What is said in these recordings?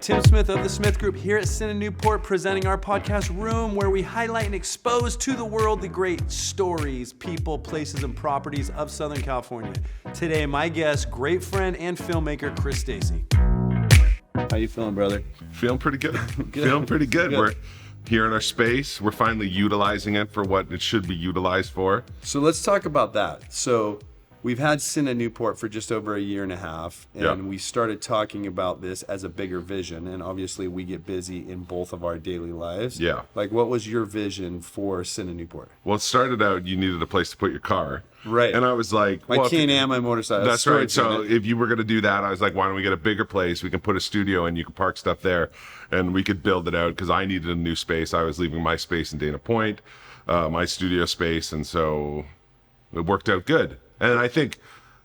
Tim Smith of the Smith Group here at CineNewport, presenting our podcast Room, where we highlight and expose to the world the great stories, people, places, and properties of Southern California. Today, my guest, great friend and filmmaker, Chris Stacey. How you feeling, brother? Feeling pretty good. Feeling pretty good. We're here in our space. We're finally utilizing it for what it should be utilized for. So let's talk about that. So we've had CineNewport for just over a year and a half, and we started talking about this as a bigger vision, and obviously we get busy in both of our daily lives. Yeah. Like, what was your vision for CineNewport? Well, it started out, you needed a place to put your car. Right. And I was like, my Can-Am, my motorcycle. That's right. So if you were going to do that, I was like, why don't we get a bigger place? We can put a studio and you can park stuff there, and we could build it out, because I needed a new space. I was leaving my space in Dana Point, my studio space, and so it worked out good. And I think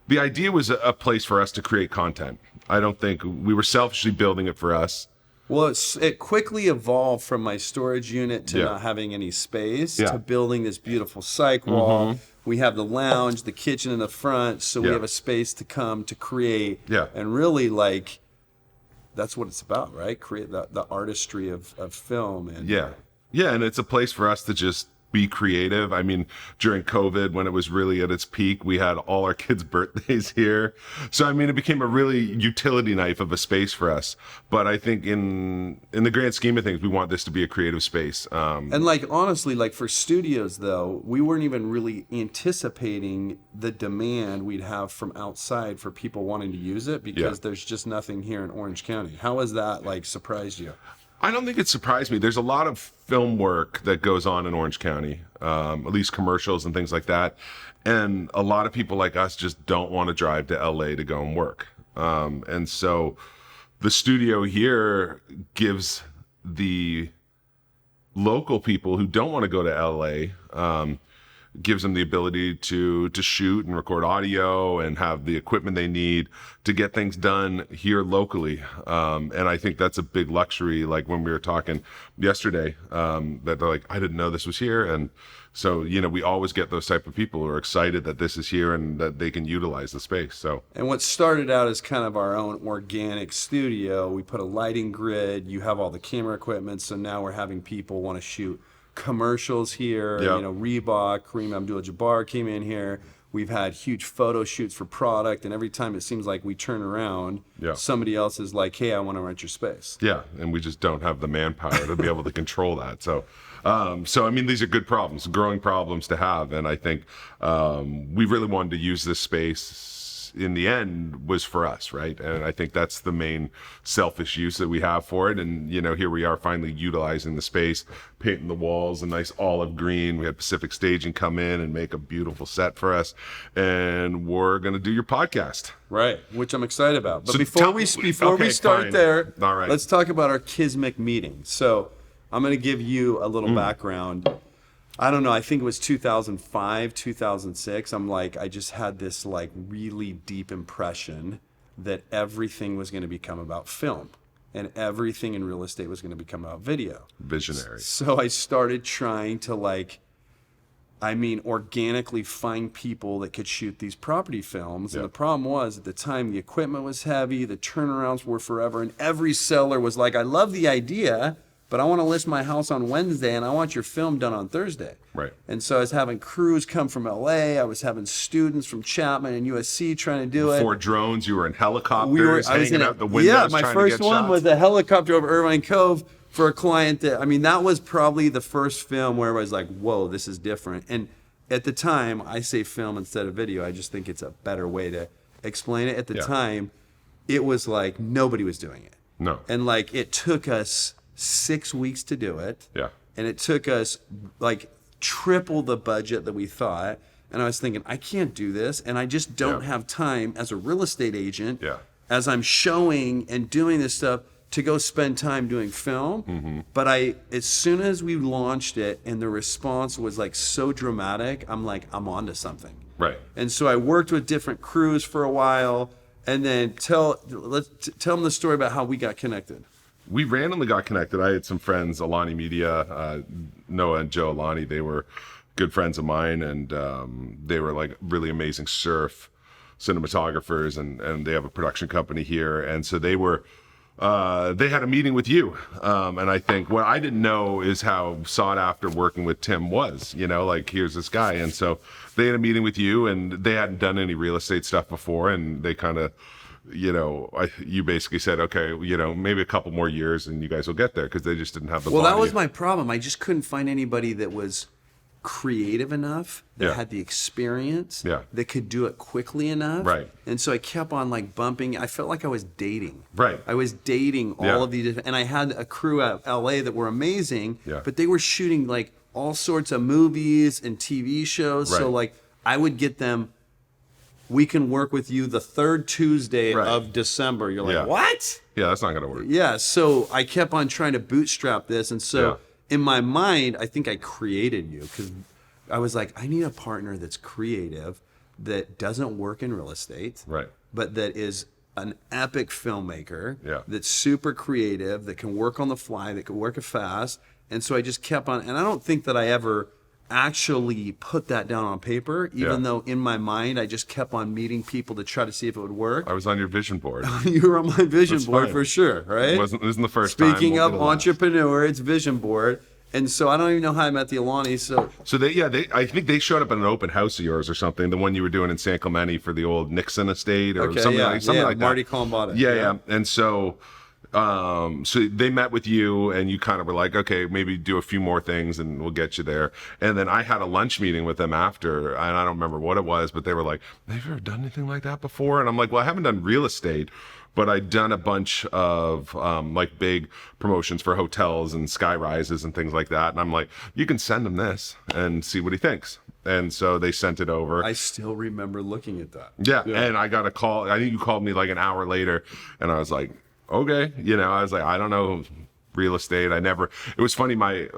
the idea was a place for us to create content. I don't think we were selfishly building it for us. Well, it quickly evolved from my storage unit to not having any space to building this beautiful psych wall. We have the lounge, the kitchen in the front, so we have a space to come to create. And really, like, that's what it's about, right? Create the artistry of film. And and it's a place for us to just be creative. I mean, during COVID, when it was really at its peak, we had all our kids' birthdays here. So, I mean, it became a really utility knife of a space for us. But I think in the grand scheme of things, we want this to be a creative space. And like, honestly, like for studios though, we weren't even really anticipating the demand we'd have from outside for people wanting to use it, because there's just nothing here in Orange County. How has that like surprised you? I don't think it surprised me. There's a lot of film work that goes on in Orange County, at least commercials and things like that. And a lot of people like us just don't want to drive to LA to go and work. And so the studio here gives the local people who don't want to go to LA, gives them the ability to shoot and record audio and have the equipment they need to get things done here locally. And I think that's a big luxury. Like when we were talking yesterday, that they're like, I didn't know this was here. And so, you know, we always get those type of people who are excited that this is here and that they can utilize the space. So, and what started out as kind of our own organic studio, we put a lighting grid, you have all the camera equipment. So now we're having people want to shoot commercials here. You know, Reebok, Kareem Abdul-Jabbar came in here. We've had huge photo shoots for product, and every time it seems like we turn around, somebody else is like, hey, I want to rent your space. And we just don't have the manpower to be able to control that. So I mean, these are good problems, growing problems to have. And I think we really wanted to use this space in the end was for us, right? And I think that's the main selfish use that we have for it. And, you know, here we are finally utilizing the space, painting the walls a nice olive green. We had Pacific Staging come in and make a beautiful set for us. And we're going to do your podcast. Right, which I'm excited about. But so before we start there, all right, let's talk about our kismet meeting. So I'm going to give you a little background. I don't know, I think it was 2005, 2006. I'm like, I just had this like really deep impression that everything was going to become about film and everything in real estate was going to become about video. Visionary. So I started trying to organically find people that could shoot these property films. And the problem was, at the time, the equipment was heavy, the turnarounds were forever, and every seller was like, I love the idea, but I want to list my house on Wednesday and I want your film done on Thursday. Right. And so I was having crews come from LA. I was having students from Chapman and USC trying to do it. Before drones, you were in helicopters, hanging out the windows. Yeah, my first one was a helicopter over Irvine Cove for a client that was probably the first film where I was like, whoa, this is different. And at the time, I say film instead of video. I just think it's a better way to explain it. At the time, it was like nobody was doing it. No. And like it took us 6 weeks to do it. And it took us like triple the budget that we thought. And I was thinking, I can't do this. And I just don't have time as a real estate agent, as I'm showing and doing this stuff, to go spend time doing film. But as soon as we launched it and the response was like so dramatic, I'm like, I'm onto something. Right. And so I worked with different crews for a while, and then tell them the story about how we got connected. We randomly got connected. I had some friends, Alani Media, Noah and Joe Alani. They were good friends of mine, and they were like really amazing surf cinematographers, and they have a production company here. And so they were they had a meeting with you. And I think what I didn't know is how sought after working with Tim was, like here's this guy. And so they had a meeting with you, and they hadn't done any real estate stuff before. And they kind of, you basically said, okay, maybe a couple more years and you guys will get there, because they just didn't have the Well, body. that was my problem. I just couldn't find anybody that was creative enough, that had the experience, that could do it quickly enough. Right. And so I kept on like bumping. I felt like I was dating. Right. I was dating all of these different, and I had a crew at LA that were amazing, but they were shooting like all sorts of movies and TV shows. Right. So like I would get them, we can work with you the third Tuesday of December. You're like, what? Yeah, that's not going to work. Yeah. So I kept on trying to bootstrap this. And so in my mind, I think I created you, because I was like, I need a partner that's creative, that doesn't work in real estate, but that is an epic filmmaker, that's super creative, that can work on the fly, that can work fast. And so I just kept on, and I don't think that I ever actually put that down on paper, even though in my mind I just kept on meeting people to try to see if it would work. I was on your vision board. You were on my vision board for sure, right? It isn't the first time. Speaking of entrepreneur, it's vision board. And so I don't even know how I met the Alani. So I think they showed up at an open house of yours or something, the one you were doing in San Clemente for the old Nixon estate or something like that. Marty Colombada. Yeah. And so they met with you, and you kind of were like, okay, maybe do a few more things and we'll get you there. And then I had a lunch meeting with them after, and I don't remember what it was, but they were like, have you ever done anything like that before? And I'm like, well, I haven't done real estate, but I'd done a bunch of like big promotions for hotels and sky rises and things like that. And I'm like, you can send him this and see what he thinks. And so they sent it over. I still remember looking at that. Yeah. And I got a call. I think you called me like an hour later, and I was like, okay. I was like, I don't know real estate. It was funny. My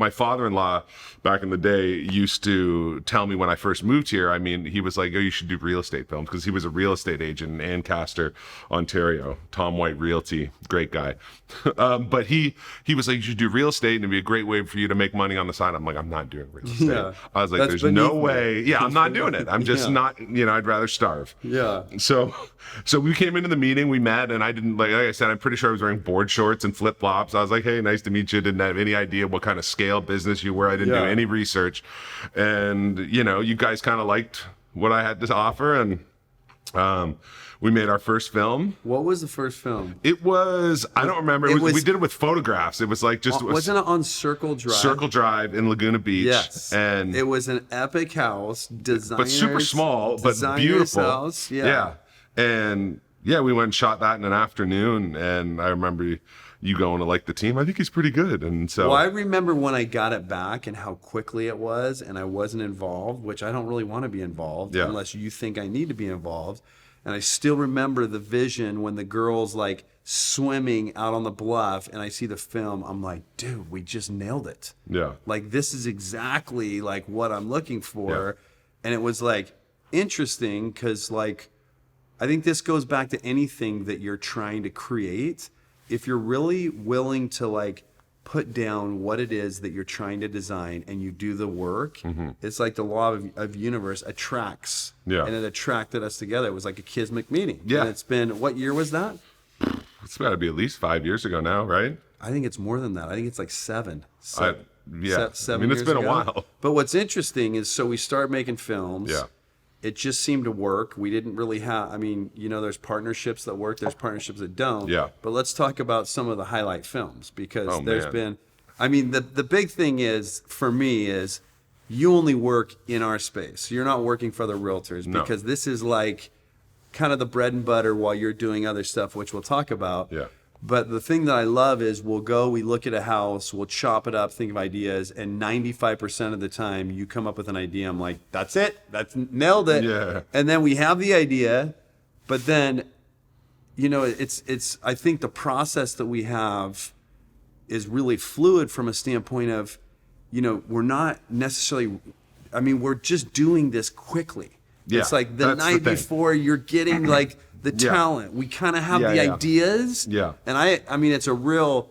father-in-law back in the day used to tell me when I first moved here, he was like, oh, you should do real estate films, because he was a real estate agent in Ancaster, Ontario. Tom White Realty, great guy. But he was like, you should do real estate, and it'd be a great way for you to make money on the side. I'm like, I'm not doing real estate. Yeah, I was like, there's no way. Yeah, I'm not doing it. I'm just not, I'd rather starve. Yeah. So we came into the meeting, we met, and I didn't, like I said, I'm pretty sure I was wearing board shorts and flip-flops. I was like, hey, nice to meet you. Didn't have any idea what kind of scale business you were. I didn't do any research. And, you guys kind of liked what I had to offer. And we made our first film. What was the first film? It was, I don't remember. We did it with photographs. It was like just... Wasn't it on Circle Drive? Circle Drive in Laguna Beach. Yes. And it was an epic house. But super small, but beautiful. House. Yeah. And we went and shot that in an afternoon. And I remember you going to like the team. I think he's pretty good. And so... Well, I remember when I got it back and how quickly it was, and I wasn't involved, which I don't really want to be involved unless you think I need to be involved. And I still remember the vision when the girl's like swimming out on the bluff, and I see the film. I'm like, dude, we just nailed it. Yeah. Like, this is exactly like what I'm looking for. Yeah. And it was like interesting because like, I think this goes back to anything that you're trying to create. If you're really willing to like put down what it is that you're trying to design and you do the work, it's like the law of universe attracts. Yeah. And it attracted us together. It was like a kismet meeting. Yeah. And it's been, what year was that? It's got to be at least 5 years ago now, right? I think it's more than that. I think it's like seven. Seven it's been a while. But what's interesting is, so we started making films. Yeah. It just seemed to work. We didn't really have, there's partnerships that work, there's partnerships that don't. Yeah. But let's talk about some of the highlight films, because been, the big thing is, for me, is you only work in our space. You're not working for the realtors, because this is like kind of the bread and butter while you're doing other stuff, which we'll talk about. Yeah. But the thing that I love is we look at a house, we'll chop it up, think of ideas, and 95% of the time you come up with an idea. I'm like, that's it. That's nailed it. Yeah. And then we have the idea, but then, it's I think the process that we have is really fluid from a standpoint of, we're not necessarily, we're just doing this quickly. Yeah, it's like the night before you're getting like the talent. We kind of have the ideas. Yeah. And it's a real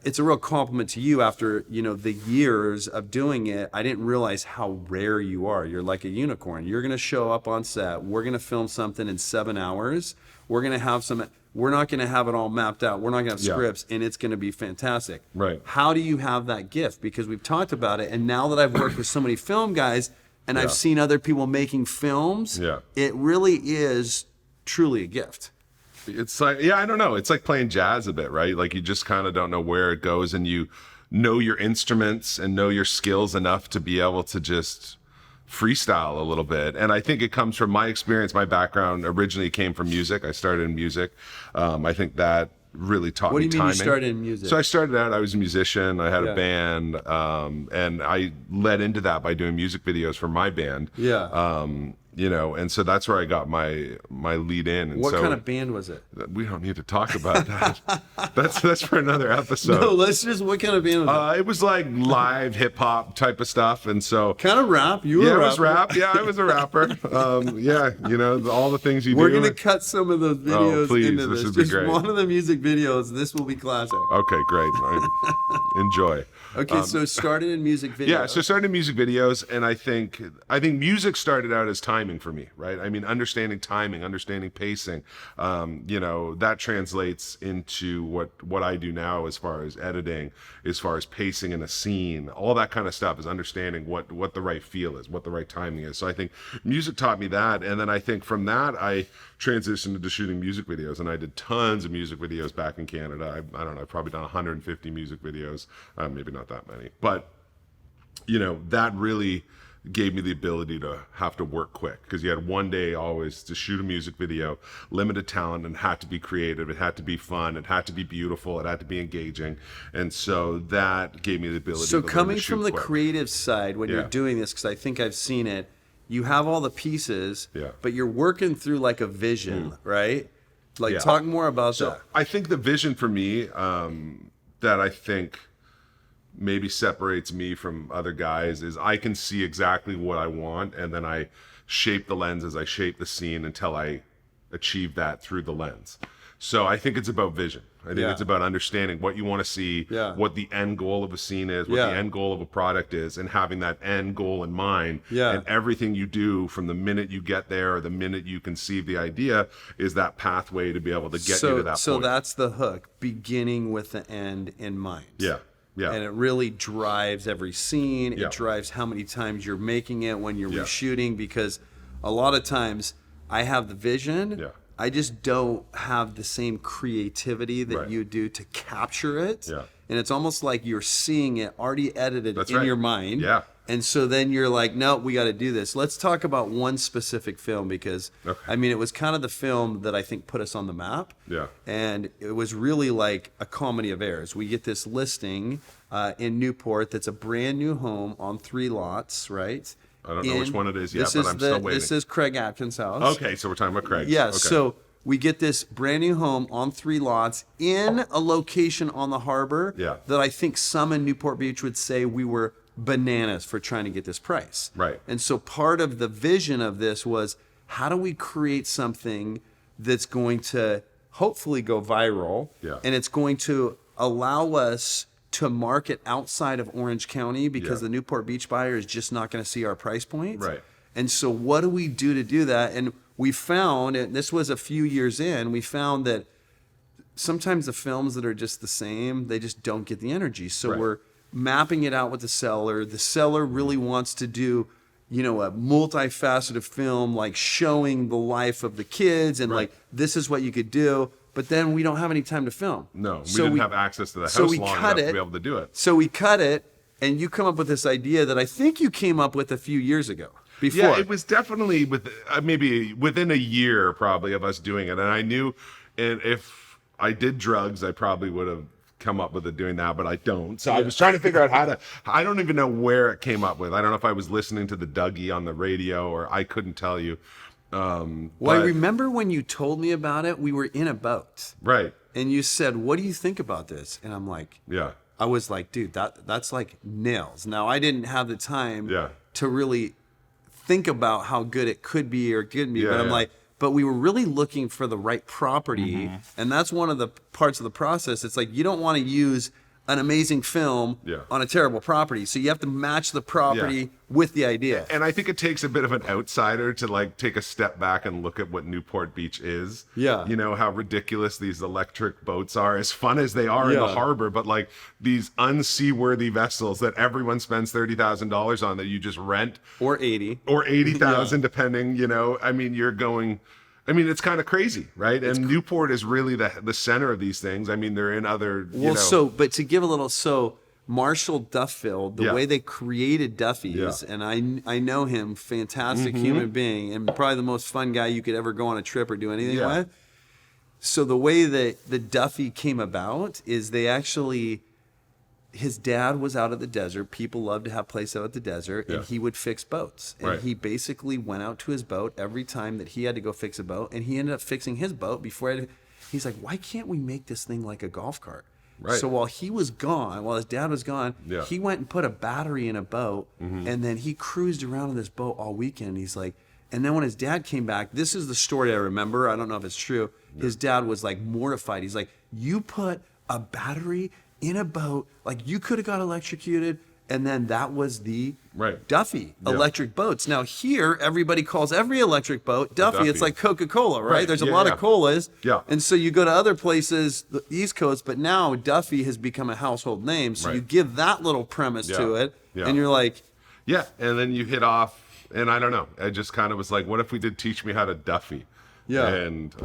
it's a real compliment to you after, the years of doing it. I didn't realize how rare you are. You're like a unicorn. You're going to show up on set. We're going to film something in 7 hours. We're going to have we're not going to have it all mapped out. We're not going to have scripts, and it's going to be fantastic. Right. How do you have that gift? Because we've talked about it, and now that I've worked with so many film guys, and I've seen other people making films, it really is truly a gift. It's like, I don't know. It's like playing jazz a bit, right? Like you just kind of don't know where it goes, and you know your instruments and know your skills enough to be able to just freestyle a little bit. And I think it comes from my experience. My background originally came from music. I started in music. I think that really taught me timing. What do you mean you started in music? So I started out, I was a musician. I had a band, and I led into that by doing music videos for my band. And so that's where I got my lead in. And what kind of band was it? We don't need to talk about that. That's for another episode. No, what kind of band was it? It was like live hip hop type of stuff, and so kind of rap. You were a rapper. It was rap. Yeah, I was a rapper. All the things you do. We're gonna cut some of those videos into this. Would be great. One of the music videos. This will be classic. Okay, great. Enjoy. Okay, so started in music videos. Yeah, so started in music videos, and I think music started out as timing for me, right? I mean, understanding timing, understanding pacing, that translates into what I do now as far as editing, as far as pacing in a scene, all that kind of stuff is understanding what the right feel is, what the right timing is. So I think music taught me that, and then I think from that I transitioned into shooting music videos, and I did tons of music videos back in Canada. I don't know, I've probably done 150 music videos, maybe not that many, but that really gave me the ability to have to work quick, because you had one day always to shoot a music video, limited talent, and it had to be creative, it had to be fun, it had to be beautiful, it had to be engaging, and so that gave me the ability to coming shoot from the quick. Creative side, when you're doing this, because I think I've seen it, you have all the pieces, but you're working through like a vision, right? Like talk more about that. I think the vision for me, that I think maybe separates me from other guys, is I can see exactly what I want, and then I shape the lenses, I shape the scene until I achieve that through the lens. So I think it's about vision. I think it's about understanding what you want to see, what the end goal of a scene is, what the end goal of a product is, and having that end goal in mind. And everything you do from the minute you get there or the minute you conceive the idea is that pathway to be able to get you to that point. So that's the hook, beginning with the end in mind. Yeah. And it really drives every scene. It drives how many times you're making it when you're reshooting, because a lot of times I have the vision. I just don't have the same creativity that you do to capture it. And it's almost like you're seeing it already edited in your mind. And so then you're like, no, we got to do this. Let's talk about one specific film, because it was kind of the film that I think put us on the map. And it was really like a comedy of errors. We get this listing in Newport that's a brand new home on 3 lots, right? I don't know which one it is yet, but I'm still waiting. This is Craig Atkins' house. Okay, so we're talking about Craig. Yeah, okay. So we get this brand new home on 3 lots in a location on the harbor that I think some in Newport Beach would say we were bananas for trying to get this price. Right. And so part of the vision of this was, how do we create something that's going to hopefully go viral, and it's going to allow us to market outside of Orange County, because the Newport Beach buyer is just not going to see our price point. Right. And so what do we do to do that? And we found, and this was a few years in, we found that sometimes the films that are just the same, they just don't get the energy. So we're mapping it out with the seller. The seller really wants to do, a multifaceted film, like showing the life of the kids, and like, this is what you could do. But then we don't have any time to film. No, we didn't have access to the house long enough to be able to do it. So we cut it, and you come up with this idea that I think you came up with a few years ago. Before. Yeah, it was definitely maybe within a year probably of us doing it. And I knew, and if I did drugs, I probably would have come up with it doing that, but I don't. So I was trying to figure out I don't even know where it came up with. I don't know if I was listening to the Dougie on the radio, or I couldn't tell you. Well, I remember when you told me about it, we were in a boat. Right. And you said, what do you think about this? And I'm like, I was like, dude, that's like nails. Now, I didn't have the time to really think about how good it could be or couldn't be, but I'm like, but we were really looking for the right property. And that's one of the parts of the process. It's like, you don't want to use an amazing film on a terrible property. So you have to match the property with the idea. And I think it takes a bit of an outsider to like take a step back and look at what Newport Beach is. Yeah. You know, how ridiculous these electric boats are, as fun as they are in the harbor, but like these unseaworthy vessels that everyone spends $30,000 on that you just rent. Or 80. Or 80,000 depending, you know. I mean, it's kind of crazy, right? And Newport is really the center of these things. I mean, they're in other, but to give a little, Marshall Duffield, the way they created Duffy's, and I know him, fantastic human being, and probably the most fun guy you could ever go on a trip or do anything with. So the way that the Duffy came about is they actually, his dad was out at the desert. People love to have places out at the desert, and he would fix boats. And he basically went out to his boat every time that he had to go fix a boat, and he ended up fixing his boat before he's like, why can't we make this thing like a golf cart? Right. So while he was gone, while his dad was gone, he went and put a battery in a boat, and then he cruised around in this boat all weekend. He's like, and then when his dad came back, this is the story I remember. I don't know if it's true. His dad was like mortified. He's like, you put a battery in a boat, like you could have got electrocuted, and then that was the Duffy electric boats. Now here, everybody calls every electric boat Duffy. It's like Coca-Cola, right? There's a lot of colas. And so you go to other places, the East Coast, but now Duffy has become a household name. So you give that little premise to it, and you're like... Yeah, and then you hit off, and I don't know, I just kind of was like, what if we did Teach Me How to Duffy? Yeah. And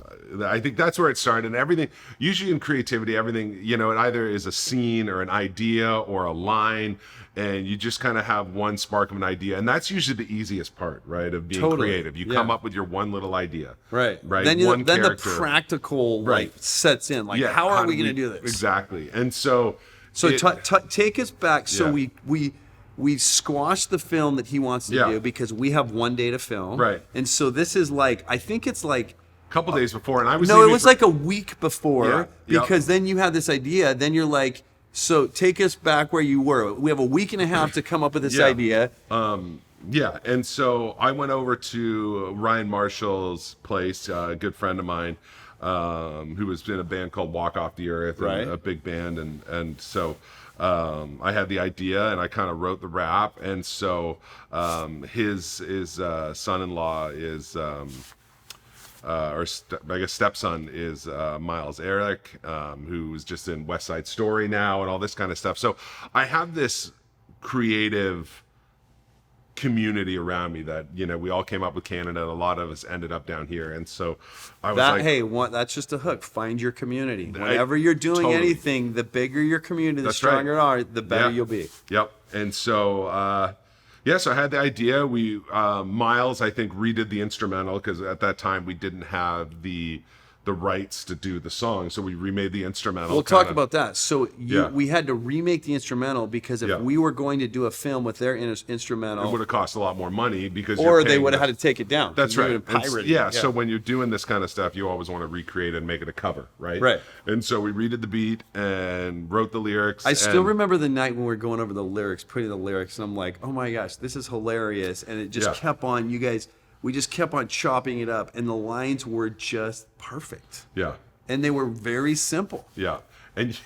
I think that's where it started. And everything, usually in creativity, everything, you know, it either is a scene or an idea or a line, and you just kind of have one spark of an idea. And that's usually the easiest part, right, of being creative. You come up with your one little idea. Right. Then, then the practical sets in. Like, how are we going to do this? Exactly. And so... take us back. So we squashed the film that he wants to do because we have one day to film. Right. And so this is like, I think it's like... a couple days before, and I was... No, it was like a week before, because then you had this idea, then you're like, so take us back where you were. We have a week and a half to come up with this idea. And so I went over to Ryan Marshall's place, a good friend of mine, who was in a band called Walk Off the Earth, a big band, and so... I had the idea, and I kind of wrote the rap, and so his son-in-law is, I guess stepson is Miles Eric, who's just in West Side Story now, and all this kind of stuff. So I have this creative community around me that, you know, we all came up with Canada, and a lot of us ended up down here, and so I was that's just a hook. Find your community. Whenever you're doing anything, the bigger your community, the stronger you are, the better you'll be. Yep. And so so I had the idea. We Miles, I think, redid the instrumental, because at that time we didn't have the rights to do the song, so we remade the instrumental. We'll talk about that. So we had to remake the instrumental, because if we were going to do a film with their instrumental, it would have cost a lot more money, because they would have had to take it down. That's right. So when you're doing this kind of stuff, you always want to recreate it and make it a cover, right? Right. And so we redid the beat and wrote the lyrics. I still remember the night when we were going over the lyrics, putting the lyrics, and I'm like, oh my gosh, this is hilarious, and it just kept on. We just kept on chopping it up, and the lines were just perfect. Yeah. And they were very simple. Yeah. And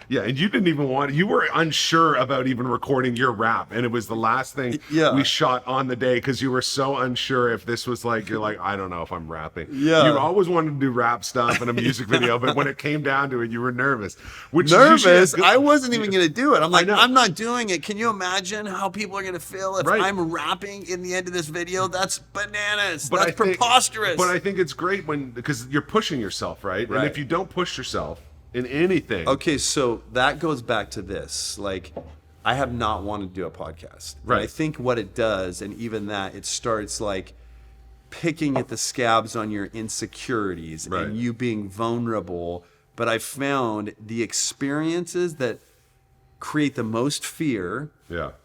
you didn't even you were unsure about even recording your rap, and it was the last thing we shot on the day, because you were so unsure if this was like, you're like, I don't know if I'm rapping. Yeah. You always wanted to do rap stuff in a music video, but when it came down to it, you were nervous. I wasn't even going to do it. I'm like, I'm not doing it. Can you imagine how people are going to feel if I'm rapping in the end of this video? That's bananas. That's preposterous. But I think it's great because you're pushing yourself, right? And if you don't push yourself in anything. Okay, so that goes back to this. Like, I have not wanted to do a podcast. Right. And I think what it does, and even that, it starts like picking at the scabs on your insecurities and you being vulnerable. But I found the experiences that create the most fear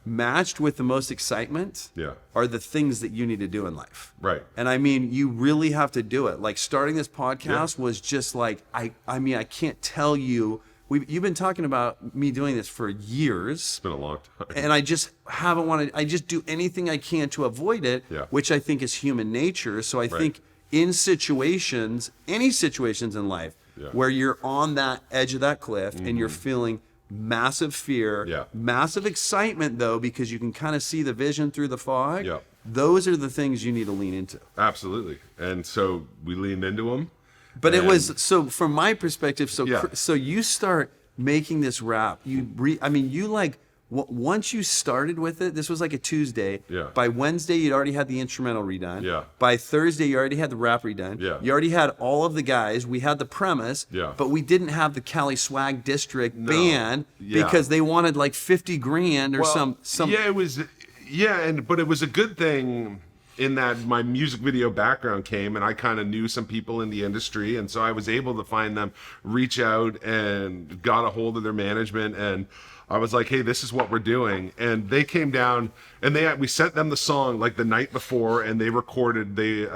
matched with the most excitement are the things that you need to do in life. Right. And I mean, you really have to do it. Like, starting this podcast was just like, I mean, I can't tell you, you've been talking about me doing this for years. It's been a long time. And I just haven't wanted, I just do anything I can to avoid it, which I think is human nature. So I think in situations, any situations in life where you're on that edge of that cliff and you're feeling massive fear, massive excitement though, because you can kind of see the vision through the fog. Yeah. Those are the things you need to lean into. Absolutely. And so we leaned into them. But it was, so from my perspective, so you start making this rap. Once you started with it, this was like a Tuesday. Yeah. By Wednesday, you'd already had the instrumental redone. Yeah. By Thursday, you already had the rap redone. Yeah. You already had all of the guys. We had the premise. Yeah. But we didn't have the Cali Swag District band because they wanted like 50 grand or some. Yeah, it was. Yeah, but it was a good thing in that my music video background came, and I kind of knew some people in the industry, and so I was able to find them, reach out, and got a hold of their management, and I was like, hey, this is what we're doing. And they came down, and we sent them the song like the night before, and they recorded, they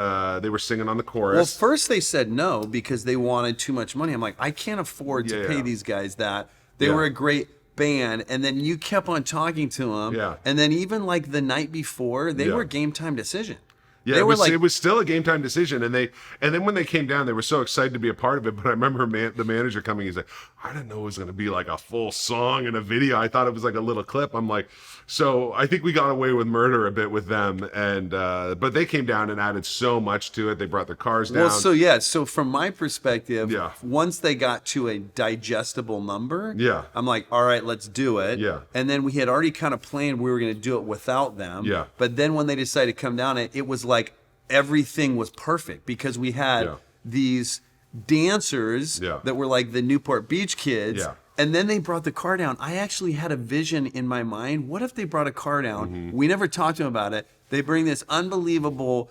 were singing on the chorus. Well, first they said no because they wanted too much money. I'm like, I can't afford to pay these guys that. They were a great band, and then you kept on talking to them, and then even like the night before, they were Game Time Decision. Yeah, it was still a Game Time Decision, and then when they came down, they were so excited to be a part of it. But I remember the manager coming, he's like, I didn't know it was going to be like a full song and a video. I thought it was like a little clip. I'm like, so I think we got away with murder a bit with them, and but they came down and added so much to it. They brought their cars down. Well, so from my perspective, once they got to a digestible number, I'm like, all right, let's do it. Yeah. And then we had already kind of planned we were going to do it without them. Yeah. But then when they decided to come down, it was like everything was perfect because we had these dancers that were like the Newport Beach kids. Yeah. And then they brought the car down. I actually had a vision in my mind. What if they brought a car down? Mm-hmm. We never talked to them about it. They bring this unbelievable,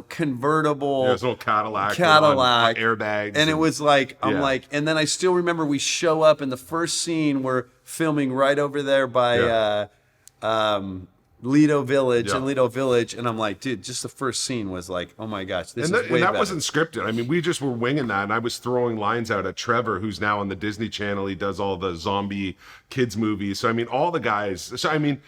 convertible. This little Cadillac. On airbags. And it was like, I'm like, and then I still remember we show up in the first scene. We're filming right over there by Lido Village and I'm like, dude, just the first scene was like, oh my gosh, this is way better. And that wasn't scripted. I mean, we just were winging that, and I was throwing lines out at Trevor, who's now on the Disney Channel. He does all the zombie kids movies. So I mean, all the guys. So I mean,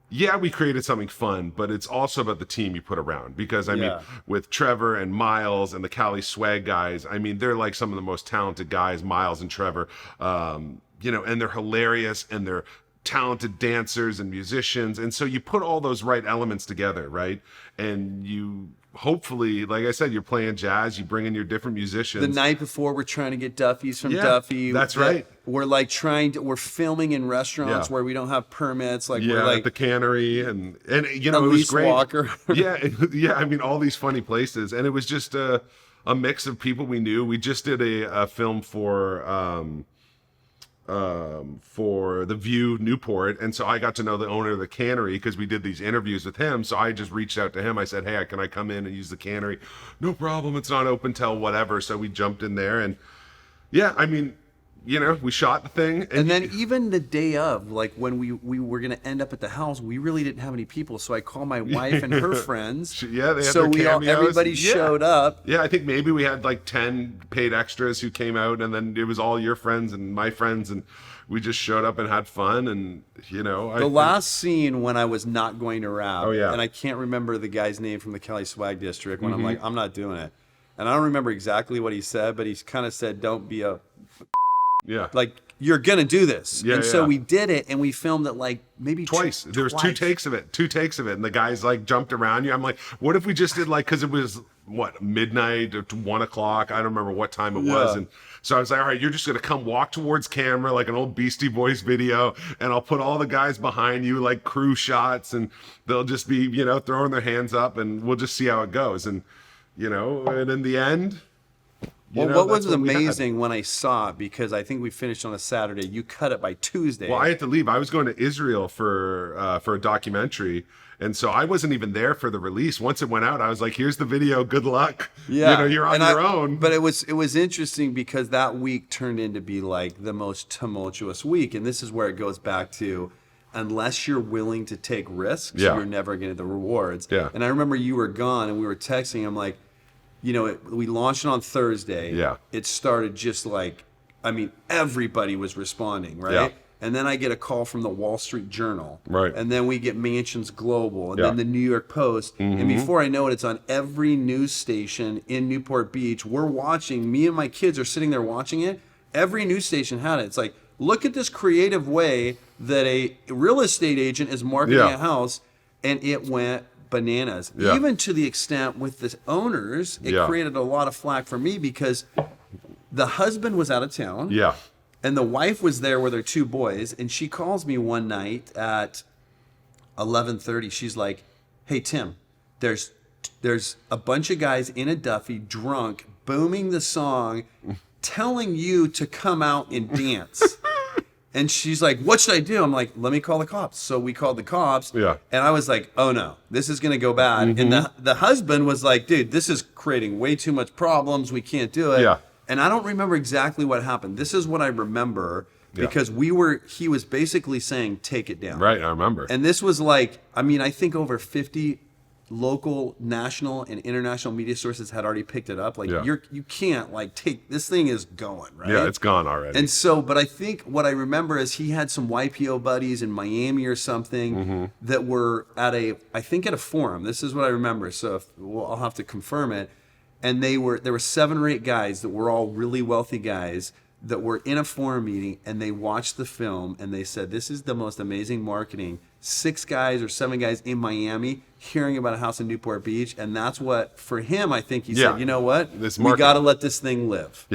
yeah, we created something fun, but it's also about the team you put around. Because I mean, with Trevor and Miles and the Cali Swag guys, I mean, they're like some of the most talented guys, Miles and Trevor. And they're hilarious, and they're talented dancers and musicians, and so you put all those right elements together, right? And you hopefully, like I said, you're playing jazz, you bring in your different musicians. The night before, we're trying to get Duffy's from Duffy. That's right. We're like we're filming in restaurants where we don't have permits. Like we're like at the Cannery, and it was great. Walker. I mean, all these funny places, and it was just a mix of people we knew. We just did a film for the View Newport, and so I got to know the owner of the Cannery because we did these interviews with him. So I just reached out to him. I said, hey, can I come in and use the Cannery? No problem, it's not open till whatever. So we jumped in there, and I mean, we shot the thing, and then even the day of, like when we were gonna end up at the house, we really didn't have any people, so I called my wife and her friends. They had their cameos. Everybody showed up. I think maybe we had like 10 paid extras who came out, and then it was all your friends and my friends, and we just showed up and had fun. And the last scene when I was not going to rap, and I can't remember the guy's name from the Cali Swag District, when I'm like, I'm not doing it, and I don't remember exactly what he said, but he kind of said, don't be a like, you're gonna do this. So we did it, and we filmed it like maybe twice. There was two takes of it, and the guys like jumped around you. I'm like, what if we just did like, because it was midnight or 1 o'clock, I don't remember what time it was, and so I was like, all right, you're just gonna come walk towards camera like an old Beastie Boys video, and I'll put all the guys behind you like crew shots, and they'll just be throwing their hands up, and we'll just see how it goes. And and in the end, what was amazing when I saw it, because I think we finished on a Saturday, you cut it by Tuesday. Well, I had to leave. I was going to Israel for a documentary, and so I wasn't even there for the release. Once it went out, I was like, here's the video, good luck. You're on your own. But it was interesting because that week turned into be like the most tumultuous week, and this is where it goes back to, unless you're willing to take risks, you're never going to get the rewards. And I remember you were gone, and we were texting. I'm like, we launched it on Thursday. It started just like, I mean, everybody was responding, right? And then I get a call from the Wall Street Journal. Right. And then we get Mansions Global, and then the New York Post. And before I know it, it's on every news station in Newport Beach. We're watching, me and my kids are sitting there watching it. Every news station had it. It's like, look at this creative way that a real estate agent is marketing a house, and it went bananas. Even to the extent with the owners, it created a lot of flack for me because the husband was out of town. And the wife was there with her 2 boys, and she calls me one night at 11:30. She's like, "Hey Tim, there's a bunch of guys in a Duffy, drunk, booming the song, telling you to come out and dance." And she's like, "What should I do?" I'm like, "Let me call the cops." So we called the cops. And I was like, "Oh no, this is gonna go bad." And the husband was like, "Dude, this is creating way too much problems. We can't do it." And I don't remember exactly what happened. This is what I remember because he was basically saying, "Take it down." Right, I remember. And this was like, I mean, I think over 50 local, national, and international media sources had already picked it up. Like you can't like take, this thing is going, right? Yeah, it's gone already. And so, but I think what I remember is he had some YPO buddies in Miami or something that were at I think at a forum. This is what I remember. So I'll have to confirm it. And there were 7 or 8 guys that were all really wealthy guys that were in a forum meeting, and they watched the film and they said, "This is the most amazing marketing." 6 guys or 7 guys in Miami hearing about a house in Newport Beach. And that's what, for him, I think he said, "You know what? We got to let this thing live."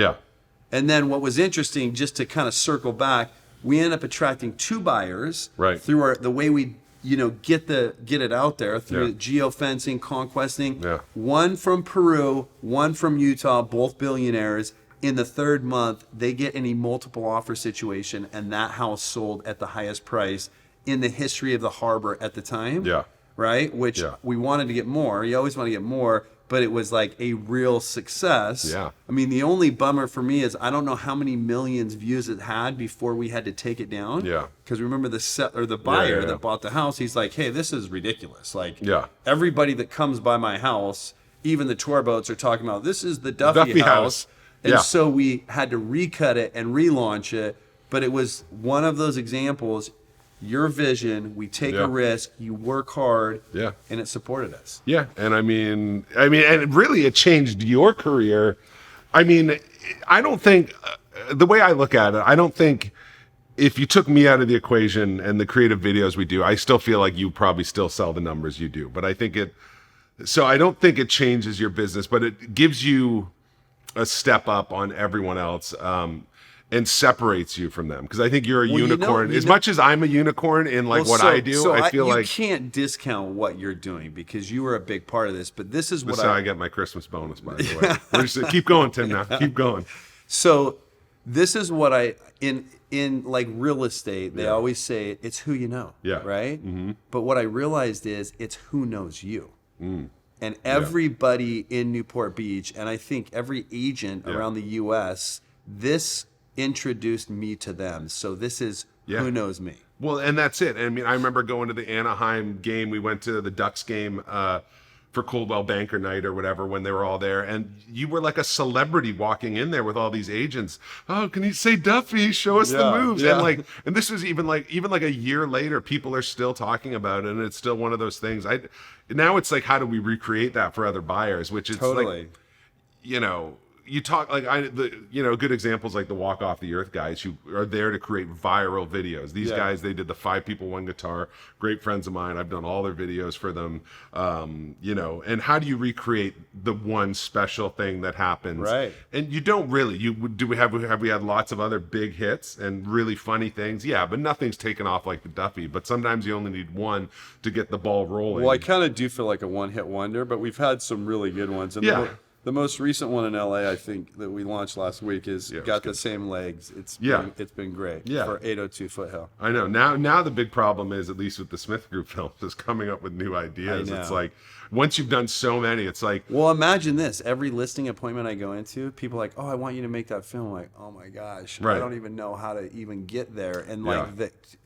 And then what was interesting, just to kind of circle back, we ended up attracting 2 buyers through the way we get it out there through geofencing, conquesting. One from Peru, one from Utah, both billionaires. In the 3rd month, they get in a multiple offer situation, and that house sold at the highest price in the history of the harbor at the time. Right? Which we wanted to get more. You always want to get more, but it was like a real success. I mean, the only bummer for me is I don't know how many millions views it had before we had to take it down. Because remember the buyer that bought the house, he's like, "Hey, this is ridiculous. Like everybody that comes by my house, even the tour boats are talking about, this is the Duffy house. And so we had to recut it and relaunch it. But it was one of those examples. Your vision, we take a risk, you work hard, and it supported us. And I mean, and really it changed your career. I mean, I don't think, the way I look at it, I don't think if you took me out of the equation and the creative videos we do, I still feel like you probably still sell the numbers you do. But I think so I don't think it changes your business, but it gives you a step up on everyone else. And separates you from them, because I think you're a unicorn. As much as I'm a unicorn in what I do, I feel like you can't discount what you're doing because you were a big part of this. But this is how I get my Christmas bonus, by the way. We're just, keep going, Tim. Now keep going. So this is what in like real estate, they always say it's who you know, right? But what I realized is it's who knows you. And everybody in Newport Beach, and I think every agent around the U.S., this introduced me to them. So this is who knows me. Well, and that's it. I mean, I remember going to the Anaheim game. We went to the Ducks game for Coldwell Banker Night or whatever when they were all there. And you were like a celebrity walking in there with all these agents. "Oh, can you say Duffy? Show us the moves." And this was even like a year later, people are still talking about it. And it's still one of those things. Now it's like, how do we recreate that for other buyers? Which is like, you talk like good examples like the Walk Off the Earth guys who are there to create viral videos. These guys, they did the 5 People 1 Guitar, great friends of mine. I've done all their videos for them. And how do you recreate the one special thing that happens? Right. And you don't really. Have we had lots of other big hits and really funny things? Yeah, but nothing's taken off like the Duffy. But sometimes you only need one to get the ball rolling. Well, I kind of do feel like a one-hit wonder, but we've had some really good ones. And the most recent one in LA, I think, that we launched last week is got the same legs. It's been great for 802 Foothill. I know. Now the big problem is, at least with the Smith Group films, is coming up with new ideas. It's like, once you've done so many, it's like... Well, imagine this. Every listing appointment I go into, people are like, "Oh, I want you to make that film." I'm like, oh my gosh, I don't even know how to even get there. And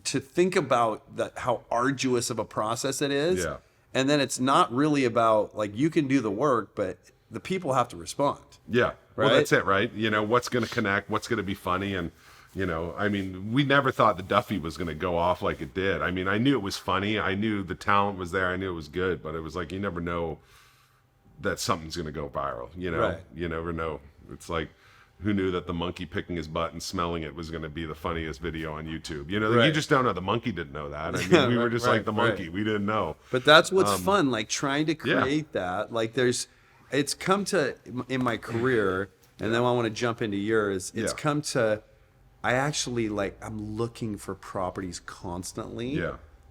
to think about how arduous of a process it is. And then it's not really about, like, you can do the work, but the people have to respond. Well, that's it, right? What's going to connect, what's going to be funny. And, I mean, we never thought the Duffy was going to go off like it did. I mean, I knew it was funny. I knew the talent was there. I knew it was good. But it was like, you never know that something's going to go viral. You never know. It's like, who knew that the monkey picking his butt and smelling it was going to be the funniest video on YouTube? You know, like, you just don't know. The monkey didn't know that. I mean, we were just like the monkey. We didn't know. But that's what's fun, like trying to create that. Like it's come to, in my career, and then I want to jump into yours, it's come to, I actually I'm looking for properties constantly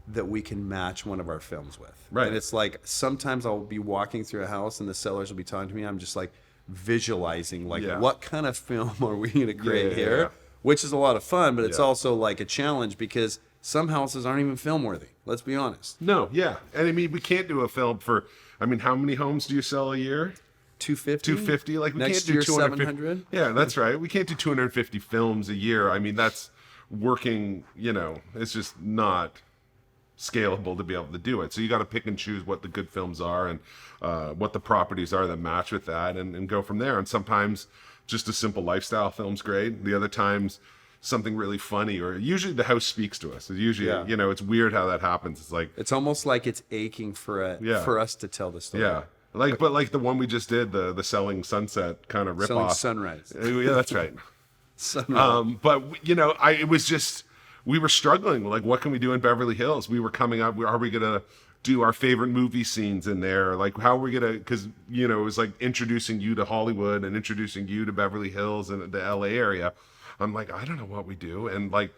that we can match one of our films with. Right. And it's like, sometimes I'll be walking through a house and the sellers will be talking to me. I'm just like visualizing, what kind of film are we going to create here? Which is a lot of fun, but it's also like a challenge because some houses aren't even film worthy. Let's be honest. No, yeah. And I mean, we can't do a film for, I mean, how many homes do you sell a year? 250. Like, we Next can't do year, 250. 700. Yeah, that's right. We can't do 250 films a year. I mean, that's working, you know, it's just not scalable to be able to do it. So you got to pick and choose what the good films are and what the properties are that match with that and go from there. And sometimes just a simple lifestyle film's great. The other times something really funny, or usually the house speaks to us. It's usually, you know, it's weird how that happens. It's like, it's almost like it's aching for us to tell the story. Yeah. But like the one we just did, the Selling Sunset kind of ripoff. Selling Sunrise. Yeah, that's right. Sunrise. But you know, it was just, we were struggling. Like, what can we do in Beverly Hills? We were coming up. Are we gonna do our favorite movie scenes in there? Like, how are we gonna? Because you know, it was like introducing you to Hollywood and introducing you to Beverly Hills and the LA area. I'm like, I don't know what we do. And like,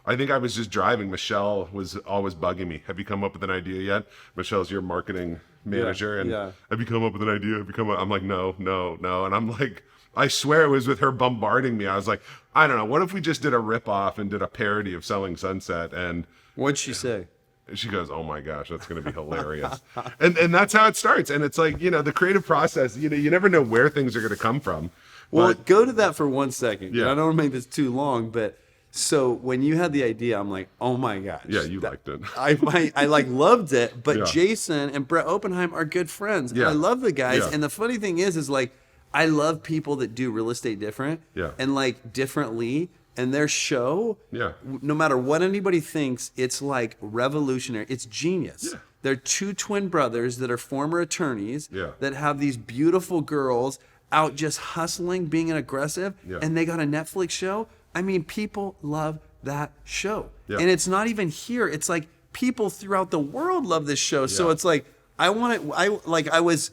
I think I was just driving. Michelle was always bugging me. Have you come up with an idea yet? Michelle's your marketing manager, and have you come up with an idea? I'm like, no. And I'm like, I swear it was with her bombarding me. I was like, I don't know. What if we just did a ripoff and did a parody of Selling Sunset? And what'd she say? She goes, oh my gosh, that's going to be hilarious. and that's how it starts. And it's like, you know, the creative process, you know, you never know where things are going to come from. Well, go to that for 1 second. Yeah. I don't want to make this too long, but so when you had the idea, I'm like, oh my gosh. Yeah, you liked it. I like loved it, but Jason and Brett Oppenheim are good friends. Yeah. I love the guys. And the funny thing is like, I love people that do real estate different and like differently. And their show, no matter what anybody thinks, it's like revolutionary. It's genius. Yeah. They're two twin brothers that are former attorneys that have these beautiful girls out just hustling, being aggressive, and they got a Netflix show. I mean, people love that show. Yeah. And it's not even here. It's like people throughout the world love this show. So it's like, I was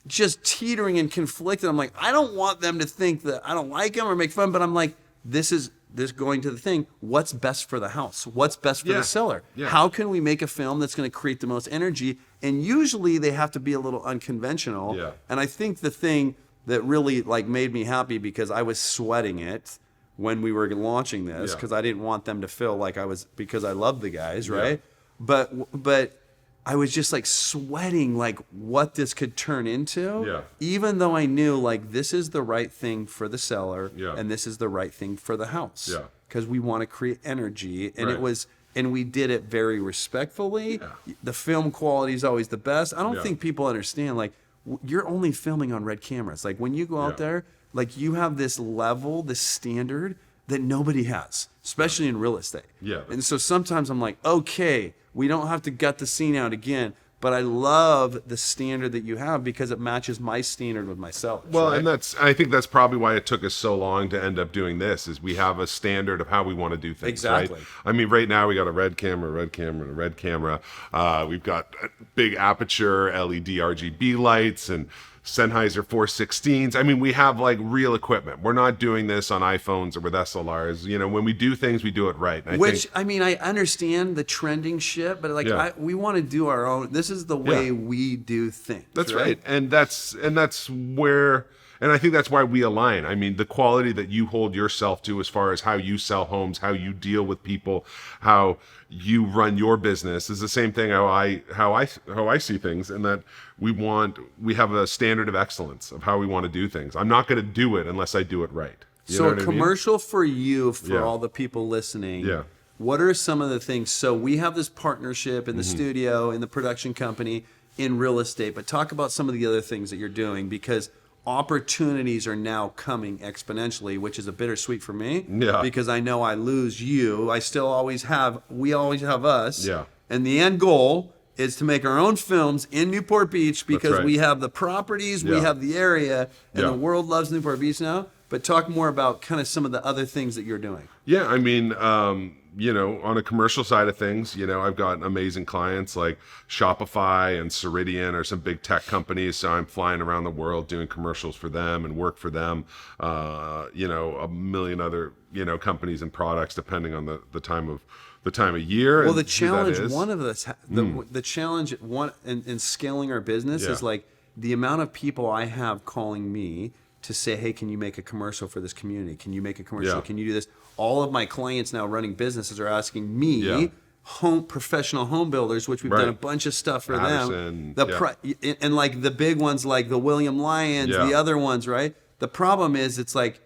just teetering and conflicted. I'm like, I don't want them to think that I don't like them or make fun, but I'm like, this going to the thing, what's best for the house? What's best for the seller? Yeah. How can we make a film that's going to create the most energy? And usually they have to be a little unconventional. Yeah. And I think the thing that really like made me happy, because I was sweating it when we were launching this, because I didn't want them to feel like I was, because I love the guys, right? Yeah. But I was just like sweating like what this could turn into, even though I knew like this is the right thing for the seller and this is the right thing for the house. Yeah. Because we want to create energy, and and we did it very respectfully. Yeah. The film quality is always the best. I don't think people understand, like, you're only filming on red cameras. Like when you go out there, like you have this level, this standard that nobody has, especially in real estate. Yeah. And so sometimes I'm like, okay, we don't have to gut the scene out again, but I love the standard that you have because it matches my standard with myself. Well, right? And I think that's probably why it took us so long to end up doing this, is we have a standard of how we want to do things. Exactly. Right? I mean, right now we got a red camera, red camera, and a red camera. We've got big aperture LED RGB lights and Sennheiser 416s. I mean, we have like real equipment. We're not doing this on iPhones or with SLRs. You know, when we do things, we do it right. I mean, I understand the trending shit, but like we want to do our own. This is the way we do things. That's right. And that's where, and I think that's why we align. I mean, the quality that you hold yourself to as far as how you sell homes, how you deal with people, how you run your business is the same thing how I see things, and that we have a standard of excellence of how we want to do things. I'm not going to do it unless I do it right. So a commercial for you, for all the people listening. Yeah. What are some of the things? So we have this partnership in the studio, in the production company, in real estate, but talk about some of the other things that you're doing, because opportunities are now coming exponentially, which is a bittersweet for me, because I know I lose you. We always have us. Yeah. And the end goal is to make our own films in Newport Beach, because we have the properties, we have the area, and the world loves Newport Beach now. But talk more about kind of some of the other things that you're doing. Yeah, I mean, on a commercial side of things, I've got amazing clients like Shopify and Ceridian are some big tech companies. So I'm flying around the world doing commercials for them and work for them. A million other, companies and products depending on the time of year. Well, the challenge, the challenge in scaling our business is like the amount of people I have calling me to say, hey, can you make a commercial for this community? Can you make a commercial? Can you do this? All of my clients now running businesses are asking me, professional home builders, which we've done a bunch of stuff for them. And like the big ones like the William Lyons, the other ones, right? The problem is it's like,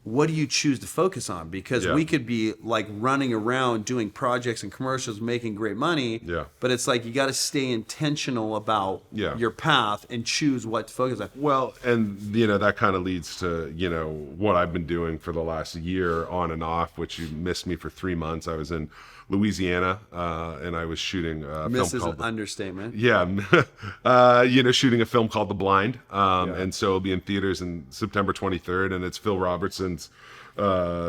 what do you choose to focus on? Because we could be like running around doing projects and commercials, making great money. But it's like you got to stay intentional about your path and choose what to focus on. Well, and that kind of leads to what I've been doing for the last year on and off, which you missed me for 3 months. I was in Louisiana, and I was shooting a Miss film is called an understatement. Shooting a film called The Blind, and so it'll be in theaters in September 23rd, and it's Phil Robertson's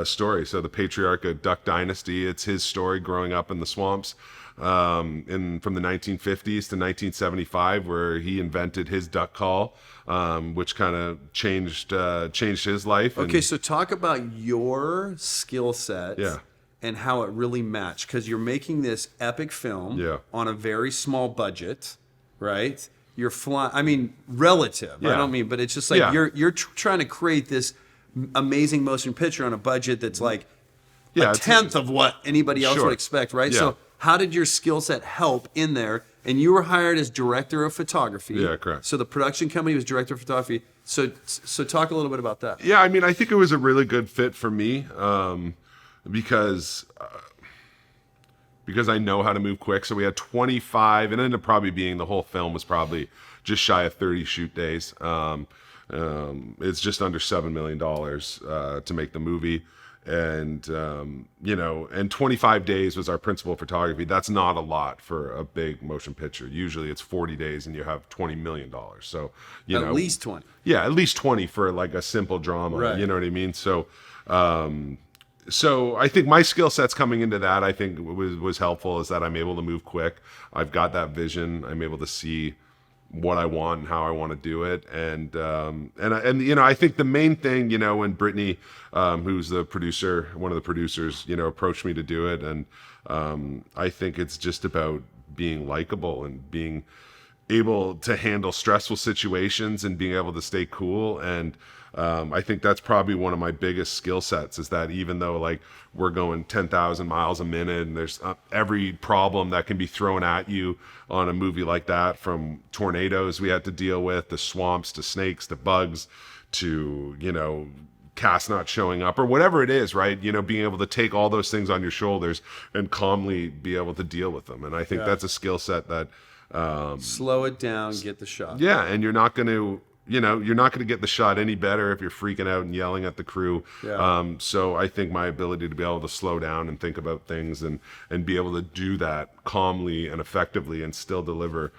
story. So the patriarch of Duck Dynasty, it's his story growing up in the swamps from the 1950s to 1975, where he invented his duck call, which kind of changed his life. Okay, so talk about your skill set. And how it really matched, because you're making this epic film on a very small budget, right? You're flying. I mean, relative. I don't mean, but it's just like you're trying to create this amazing motion picture on a budget that's like a tenth of what anybody else would expect, right? So how did your skill set help in there? And you were hired as director of photography. Yeah, correct. So the production company was director of photography. So talk a little bit about that. Yeah, I mean, I think it was a really good fit for me. Because I know how to move quick. So we had 25, and it ended up probably being the whole film was probably just shy of 30 shoot days. It's just under $7 million to make the movie. And, and 25 days was our principal photography. That's not a lot for a big motion picture. Usually it's 40 days and you have $20 million. So, at least 20. Yeah, at least 20 for like a simple drama. Right. You know what I mean? So I think my skill sets coming into that, I think was helpful, is that I'm able to move quick. I've got that vision. I'm able to see what I want and how I want to do it. And I think the main thing, when Brittany, who's the producer, one of the producers, approached me to do it. And I think it's just about being likable and being able to handle stressful situations and being able to stay cool. And I think that's probably one of my biggest skill sets, is that even though like we're going 10,000 miles a minute and there's every problem that can be thrown at you on a movie like that, from tornadoes we had to deal with, to swamps, to snakes, to bugs, to, cast not showing up or whatever it is, right? Being able to take all those things on your shoulders and calmly be able to deal with them. And I think that's a skill set that slow it down, get the shot. Yeah, and you're not going to get the shot any better if you're freaking out and yelling at the crew. So I think my ability to be able to slow down and think about things and be able to do that calmly and effectively and still deliver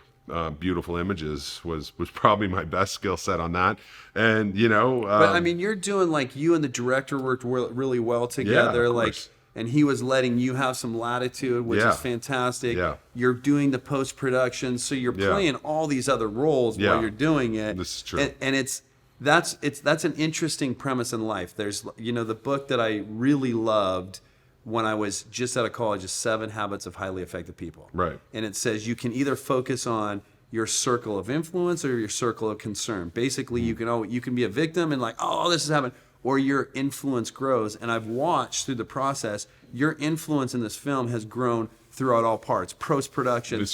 beautiful images was probably my best skill set on that. And but I mean, you're doing, like, you and the director worked really well together. Of like course. And he was letting you have some latitude, which is fantastic. You're doing the post-production, so you're playing all these other roles while you're doing it. This is true. And that's an interesting premise in life. There's, the book that I really loved when I was just out of college is 7 Habits of Highly Effective People. Right. And it says you can either focus on your circle of influence or your circle of concern. Basically, you can be a victim and like, oh, this is happening. Or your influence grows. And I've watched through the process, your influence in this film has grown throughout all parts. Post-production,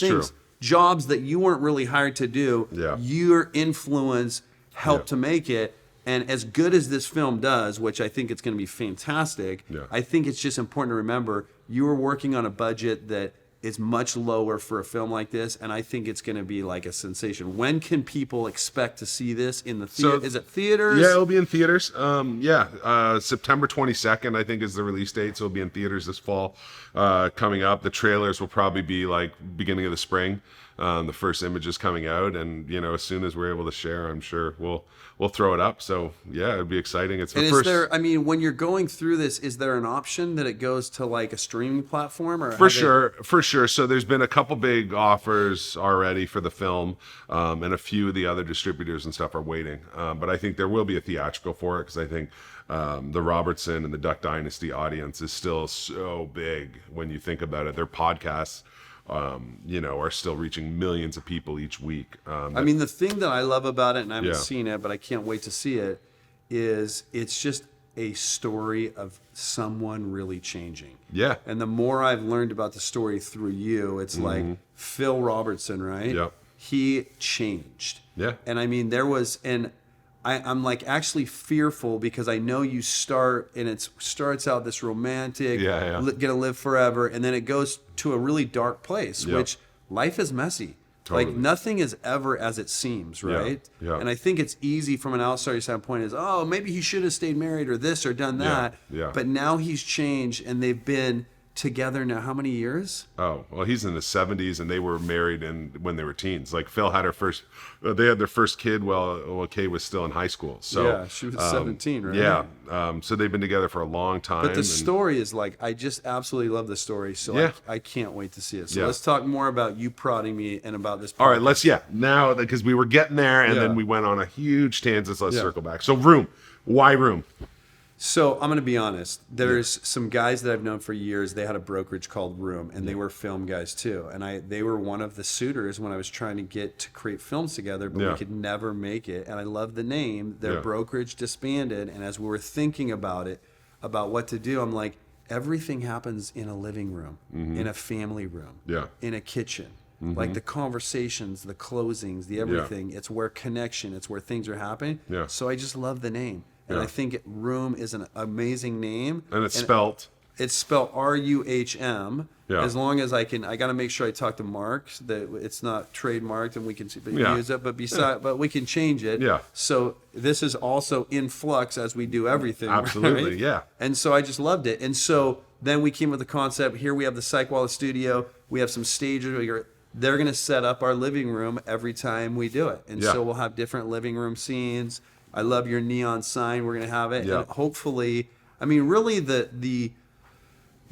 jobs that you weren't really hired to do, your influence helped to make it. And as good as this film does, which I think it's going to be fantastic, I think it's just important to remember you were working on a budget that is much lower for a film like this, and I think it's going to be like a sensation. When can people expect to see this in the theater? Is it theaters? Yeah, it'll be in theaters. September 22nd, I think, is the release date, so it'll be in theaters this fall. Coming up, the trailers will probably be like beginning of the spring. The first image is coming out, and as soon as we're able to share, I'm sure we'll throw it up. So yeah, it'd be exciting. It's the and first. Is there? I mean, when you're going through this, is there an option that it goes to like a streaming platform, or for sure? So there's been a couple big offers already for the film, and a few of the other distributors and stuff are waiting. But I think there will be a theatrical for it, because I think the Robertson and the Duck Dynasty audience is still so big when you think about it. Their podcasts, are still reaching millions of people each week. I mean, the thing that I love about it, and I haven't seen it, but I can't wait to see it, is it's just a story of someone really changing. Yeah. And the more I've learned about the story through you, it's like Phil Robertson, right? Yeah. He changed. Yeah. And I mean, I'm like actually fearful, because I know you start, and it starts out this romantic, gonna live forever, and then it goes to a really dark place, which life is messy. Totally. Like nothing is ever as it seems, right? Yeah. And I think it's easy from an outsider standpoint is, oh, maybe he should have stayed married or this or done that. Yeah. But now he's changed, and they've been together now how many years? Oh, well, he's in the 70s, and they were married when they were teens. Like Phil had they had their first kid while Kay was still in high school. So yeah, she was 17, right? Yeah. So they've been together for a long time. But the story is like, I just absolutely love the story. So I can't wait to see it. So let's talk more about you prodding me and about this podcast. All right, now, because we were getting there, and then we went on a huge tangent. So let's circle back. So RUHM. Why RUHM? So I'm going to be honest. There's some guys that I've known for years. They had a brokerage called RUHM, and they were film guys too. And they were one of the suitors when I was trying to get to create films together, but we could never make it. And I love the name. Their brokerage disbanded, and as we were thinking about it, about what to do, I'm like, everything happens in a living room, in a family room, in a kitchen. Like the conversations, the closings, the everything. It's where connection, it's where things are happening. So I just love the name. And I think RUHM is an amazing name. And it's spelled RUHM. As long as I got to make sure I talk to Mark that it's not trademarked and we can use it. But we can change it. Yeah. So this is also in flux as we do everything. Absolutely. Right? Yeah. And so I just loved it. And so then we came with the concept. Here we have the Psych Walla studio. We have some stages. They're going to set up our living room every time we do it. And so we'll have different living room scenes. I love your neon sign. We're going to have it. And hopefully, I mean, really the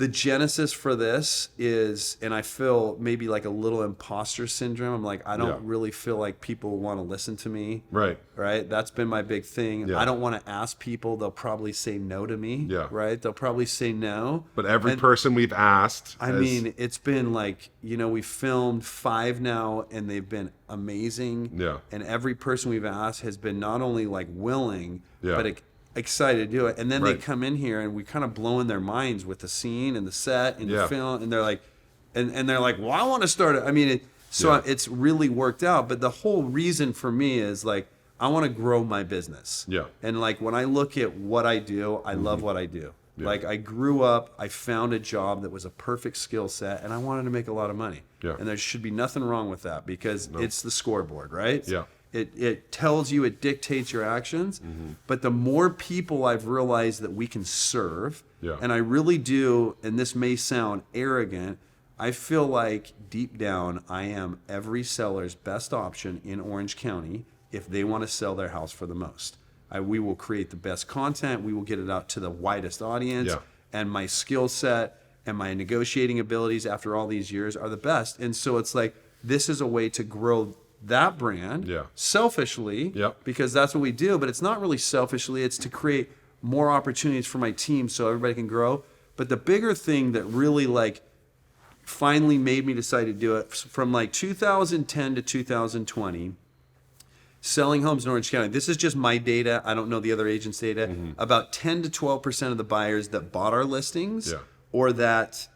genesis for this is, and I feel maybe like a little imposter syndrome. I'm like, I don't really feel like people want to listen to me. Right. That's been my big thing. Yeah. I don't want to ask people. They'll probably say no to me. Yeah. Right. They'll probably say no. But every person we've asked. I mean, it's been like, we've filmed 5 now, and they've been amazing. Yeah. And every person we've asked has been not only like willing, but excited to do it. And then they come in here, and we kind of blow in their minds with the scene and the set and the film, and they're like, and they're like, well, I want to start it. I mean, it's really worked out. But the whole reason for me is like, I want to grow my business. Yeah. And like when I look at what I do, I love what I do. Yeah. Like I grew up, I found a job that was a perfect skill set, and I wanted to make a lot of money. Yeah. And there should be nothing wrong with that, because it's the scoreboard, right? Yeah. It tells you, it dictates your actions. But the more people I've realized that we can serve, and I really do, and this may sound arrogant, I feel like deep down I am every seller's best option in Orange County if they want to sell their house for the most. We will create the best content. We will get it out to the widest audience. Yeah. And my skill set and my negotiating abilities after all these years are the best. And so it's like, this is a way to grow that brand selfishly, because that's what we do. But it's not really selfishly. It's to create more opportunities for my team so everybody can grow. But the bigger thing that really like finally made me decide to do it, from like 2010 to 2020, selling homes in Orange County. This is just my data. I don't know the other agents' data. About 10 to 12% of the buyers that bought our listings or that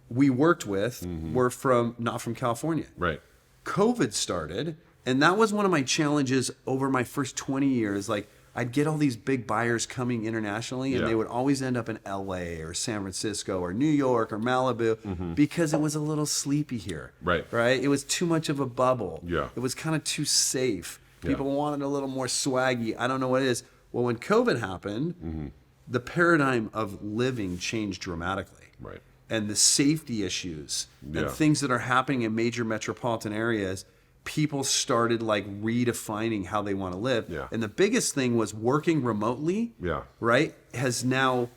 we worked with were not from California. Right. COVID started, and that was one of my challenges over my first 20 years. Like, I'd get all these big buyers coming internationally, and they would always end up in LA or San Francisco or New York or Malibu because it was a little sleepy here. Right. Right? It was too much of a bubble. Yeah. It was kind of too safe. People wanted a little more swaggy. I don't know what it is. Well, when COVID happened, the paradigm of living changed dramatically. Right. and the safety issues and things that are happening in major metropolitan areas, people started like redefining how they want to live. Yeah. And the biggest thing was working remotely, right? Has now,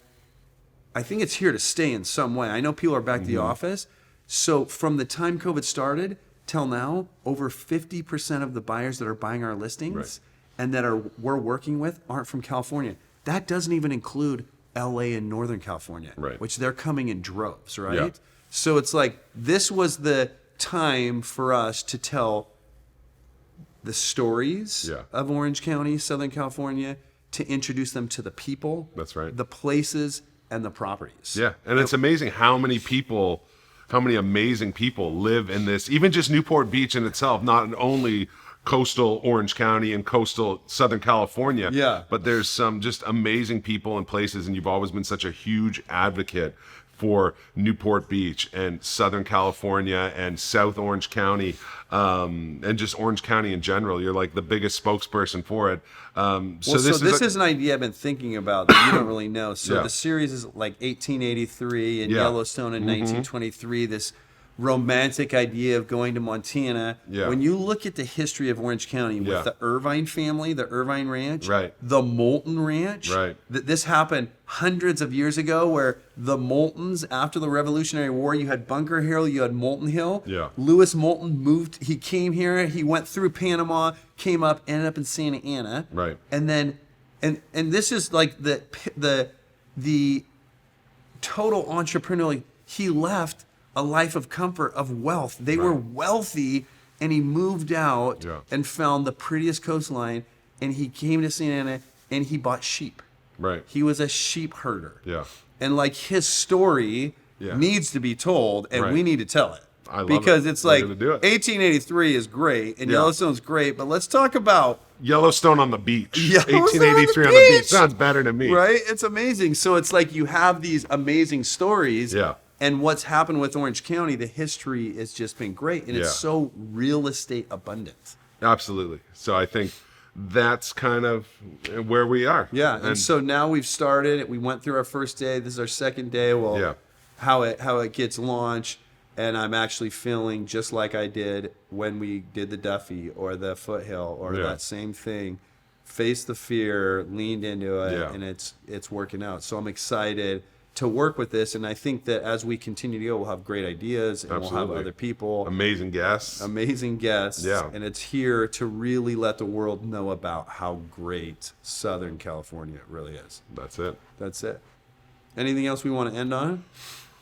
I think it's here to stay in some way. I know people are back to the office. So from the time COVID started till now, over 50% of the buyers that are buying our listings and that we're working with aren't from California. That doesn't even include LA and Northern California, which they're coming in droves, right? Yeah. So it's like, this was the time for us to tell the stories of Orange County, Southern California, to introduce them to the people, That's right. the places, and the properties. Yeah, and it's amazing how many amazing people live in this, even just Newport Beach in itself, not only coastal Orange County and coastal Southern California, but there's some just amazing people and places, and you've always been such a huge advocate for Newport Beach and Southern California and South Orange County, and just Orange County in general. You're like the biggest spokesperson for it. So this is an idea I've been thinking about that you don't really know. So the series is like 1883 and Yellowstone in 1923, this romantic idea of going to Montana. When you look at the history of Orange County with the Irvine family, the Irvine Ranch, the Moulton Ranch, this happened hundreds of years ago, where the Moultons, after the Revolutionary War, you had Bunker Hill, you had Moulton Hill. Lewis Moulton moved, he came here, he went through Panama, came up, ended up in Santa Ana. And then, and this is like the total entrepreneurial, he left a life of comfort, of wealth. They were wealthy, and he moved out and found the prettiest coastline, and he came to Santa Ana, and he bought sheep. He was a sheep herder. And like, his story needs to be told, and we need to tell it. I love because it. It's like, We're gonna do it. 1883 is great, and Yellowstone's great, but let's talk about Yellowstone on the beach. 1883 on the beach sounds better to me. Right? It's amazing. So it's like, you have these amazing stories. And what's happened with Orange County, the history has just been great. And it's so real estate abundant. Absolutely. So I think that's kind of where we are. And so now we've started. We went through our first day. This is our second day. Well, how it gets launched. And I'm actually feeling just like I did when we did the Duffy or the Foothill or that same thing. Faced the fear, leaned into it, and it's working out. So I'm excited to work with this, and I think that as we continue to go, we'll have great ideas, and we'll have other people, amazing guests, and it's here to really let the world know about how great Southern California really is. That's it. Anything else we want to end on?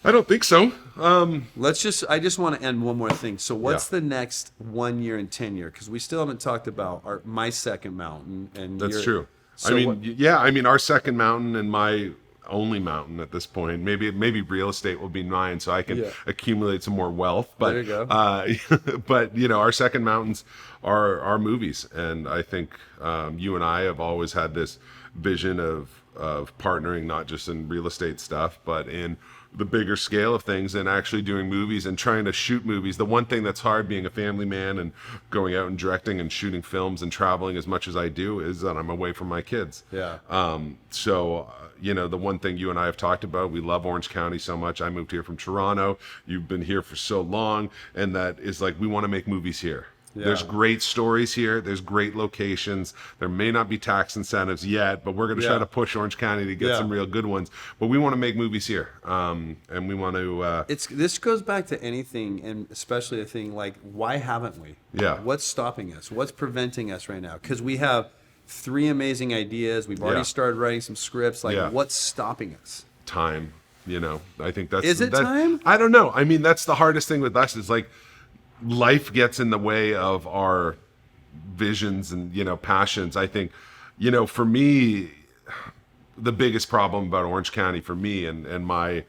I don't think so. I just want to end one more thing. So what's the next 1 year and 10 year? Because we still haven't talked about my second mountain. And that's true. So I mean, our second mountain and my only mountain at this point. Maybe real estate will be mine, so I can accumulate some more wealth. But there you go. But our second mountains are movies, and I think you and I have always had this vision of partnering, not just in real estate stuff, but in the bigger scale of things, and actually doing movies and trying to shoot movies. The one thing that's hard being a family man and going out and directing and shooting films and traveling as much as I do is that I'm away from my kids. So the one thing you and I have talked about, we love Orange County so much. I moved here from Toronto. You've been here for so long, and that is like, we want to make movies here. There's great stories here. There's great locations. There may not be tax incentives yet, but we're going to try to push Orange County to get some real good ones. But we want to make movies here, and we want to. This goes back to anything, and especially a thing like, why haven't we? What's stopping us? What's preventing us right now? Because we have 3 amazing ideas. We've already started writing some scripts. Like, what's stopping us? Time. I think that's. Is it time? I don't know. I mean, that's the hardest thing with us. Is like, life gets in the way of our visions and passions. I think for me, the biggest problem about Orange County for me and my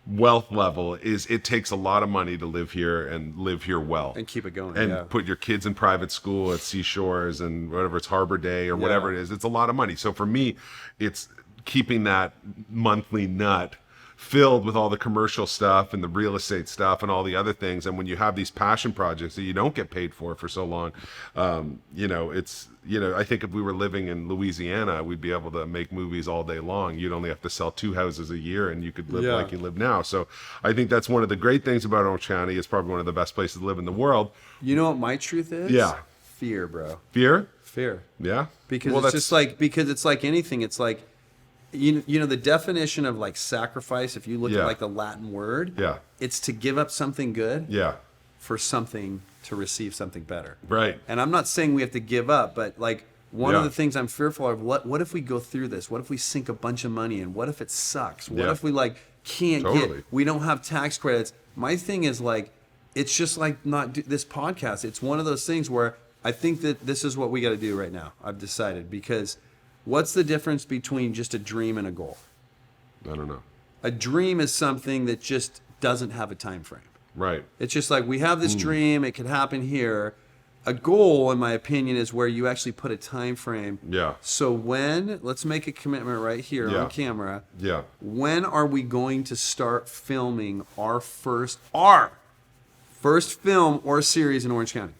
wealth level is it takes a lot of money to live here and live here well and keep it going and put your kids in private school at Seashores and whatever, it's Harbor Day or whatever it is. It's a lot of money. So for me, it's keeping that monthly nut filled with all the commercial stuff and the real estate stuff and all the other things. And when you have these passion projects that you don't get paid for so long, it's, I think if we were living in Louisiana, we'd be able to make movies all day long. You'd only have to sell 2 houses a year and you could live like you live now. So I think that's one of the great things about Orange County. It's probably one of the best places to live in the world. You know what my truth is? Yeah. Fear, bro. Fear? Fear. Yeah. Because because it's like anything. It's like, the definition of like sacrifice, if you look at like the Latin word, it's to give up something good for something to receive something better. Right. And I'm not saying we have to give up, but like one of the things I'm fearful of, what if we go through this? What if we sink a bunch of money in? What if it sucks? What if we like can't we don't have tax credits? My thing is like, it's just like this podcast. It's one of those things where I think that this is what we got to do right now. I've decided, because what's the difference between just a dream and a goal? I don't know. A dream is something that just doesn't have a time frame. Right. It's just like, we have this dream, it could happen here. A goal, in my opinion, is where you actually put a time frame. Yeah. So let's make a commitment right here on camera. Yeah. When are we going to start filming our first film or series in Orange County?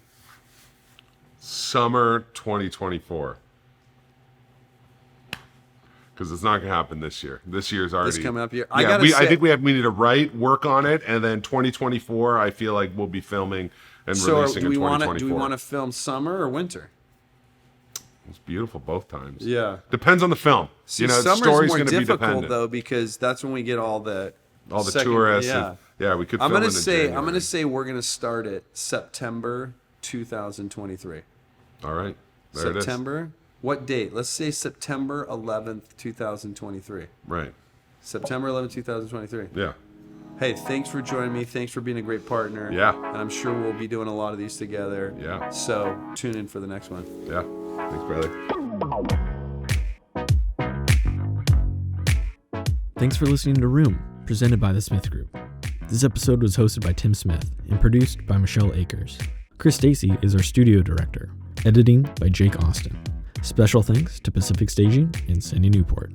Summer 2024. Because it's not going to happen this year. This year's already... This coming up here. I think we need to work on it, and then 2024, I feel like we'll be filming and releasing in 2024. Do we want to film summer or winter? It's beautiful both times. Yeah. Depends on the film. See, summer's more difficult, though, because that's when we get all the tourists. Yeah. We could film in January. I'm going to say we're going to start at September 2023. All right. There September. It is. What date? Let's say September 11th, 2023. Right. September 11th, 2023. Yeah. Hey, thanks for joining me. Thanks for being a great partner. Yeah. And I'm sure we'll be doing a lot of these together. Yeah. So tune in for the next one. Yeah. Thanks, brother. Thanks for listening to Room, presented by the Smith Group. This episode was hosted by Tim Smith and produced by Michelle Akers. Chris Stacey is our studio director. Editing by Jake Austin. Special thanks to Pacific Staging and CineNewport.